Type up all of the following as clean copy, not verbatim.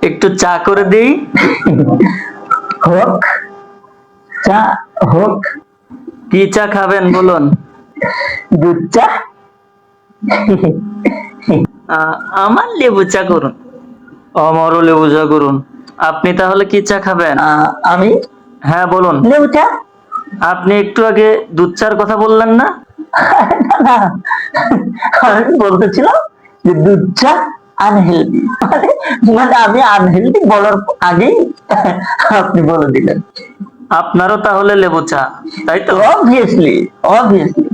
একটু চা করে দেই। হোক, চা হোক। কি চা খাবেন বলুন? দুধ চা। আমার লেবু চা করুন। আমারও লেবু চা করুন। আপনি তাহলে কি চা খাবেন? আমি হ্যাঁ বলুন। লেবু চা। আপনি একটু আগে দুধ চার কথা বললেন না? না, আমি বলতেছিলাম যে দুধ চা আনহেলদি, মানে আমি আনহেলদি বলার আগেই আপনি বলে দিলেন। আপনারও তাহলে লেবু চা, তাই তো? Obviously, obviously.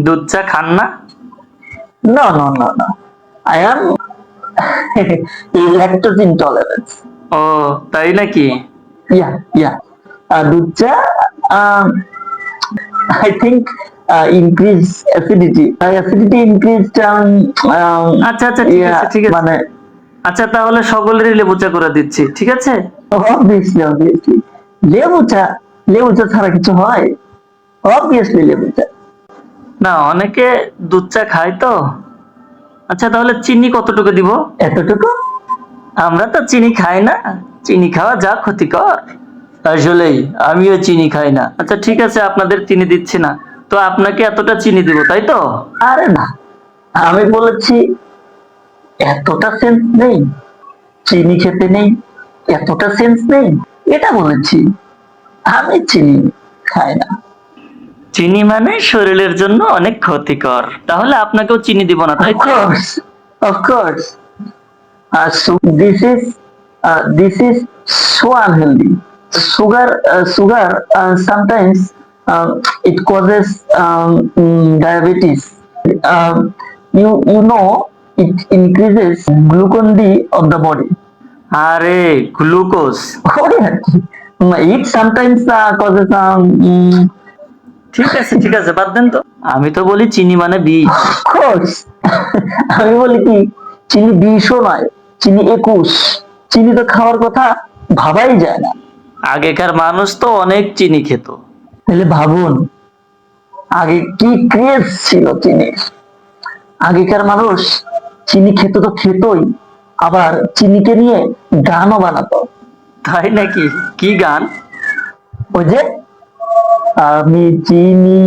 দুধ চা খান না? No no no no, I am lactose intolerance. ও তাই নাকি? ইয়া ইয়া, দুধ চা I think increase acidity. Acidity increased. আচ্ছা আচ্ছা, ঠিক Yeah, আছে ঠিক আছে। মানে আচ্ছা তাহলে সকলেরই লেবু চা করে দিচ্ছি, ঠিক আছে? obviously, obviously. লেবু চা ছাড়া কিছু হয়? Obviously লেবু চা। না, অনেকে দুধ চা খায় তো। আচ্ছা তাহলে চিনি কতটুকু দিব? এতটুকু? আমরা তো চিনি খাই না। চিনি খাওয়া যা ক্ষতিকর। আসলেই আমিও চিনি খাই না। আচ্ছা ঠিক আছে, আপনাদের চিনি দিচ্ছি না, তো আপনাকে এতটা চিনি দিব, তাই তো? আরে না, আমি বলেছি এতটা সেন্স নেই, চিনি খেতে নেই, এতটা সেন্স নেই, এটা বলেছি। আমি চিনি খাই না। চিনি মানে শরীরের জন্য অনেক ক্ষতিকর, তাহলে আপনাকেও চিনি দিব না, তাই Of তো? course, of course. So this is so unhealthy. Sugar sometimes it causes diabetes. You know it increases glucose D of the body. আরে glucose? Oh yeah. It sometimes causes ঠিক আছে ঠিক আছে, বাদ দেন তো। আমি তো বলি চিনি মানে বিষ। of course. আমি বলি কি, চিনি 20ও নয়, চিনি 21। চিনি তো খাওয়ার কথা ভাবাই যায় না। আগেকার মানুষ তো অনেক চিনি খেত। তাহলে ভাবুন আগে কি ক্রেজ ছিল চিনির। আগেকার মানুষ চিনি খেত তো খেতই, আবার চিনিকে নিয়ে গানও বানাতো। তাই নাকি? কি গান? ওই যে আমি চিনি,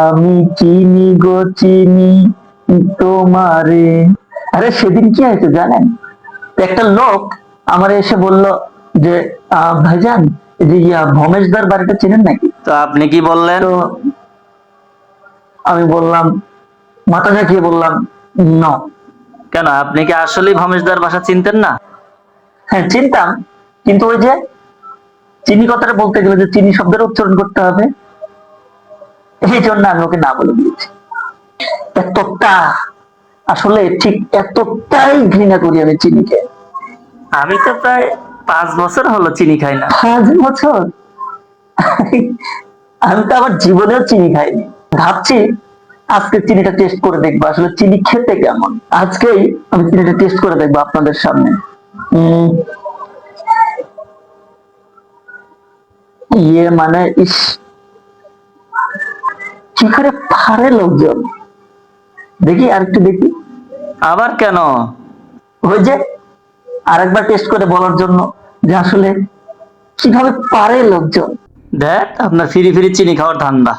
আমি চিনি গো চিনি তোমারে। আরে সেদিন কি হয়েছে জানেন? একটা লোক আমার এসে বলল যে ভাইজান, এই যে ভমেশদার বাড়িটা চেনেন নাকি? তো আপনি কি বললেন? তো আমি বললাম, মাথা ঝাঁকিয়ে বললাম ন। কেন, আপনি কি আসলেই ভমেশদার বাসা চিনতেন না? হ্যাঁ চিনতাম, কিন্তু ওই যে চিনি কথাটা বলতে গেলে যে চিনি শব্দের উচ্চারণ করতে হবে, এই জন্য আমি ওকে না বলে দিয়েছি। এতটা, আসলে ঠিক এতটাই ঘৃণা করি আমি চিনিকে। আমি তো প্রায় 5 বছর হলো চিনি খাই না। 5 বছর? আমি তো আবার জীবনেও চিনি খাইনি। ভাবছি আজকে চিনিটা টেস্ট করে দেখবো আসলে চিনি খেতে কেমন। আজকেই আমি চিনিটা টেস্ট করে দেখবো আপনাদের সামনে। মানে ইস, কি করে পারে লোকজন। দেখি আর একটু দেখি। আবার কেন? ওই যে আরেকবার টেস্ট করে বলার জন্য যে আসলে কিভাবে পারে লোকজন। দেখ আপনার ফিরি ফিরি চিনি খাওয়ার ধান্দা।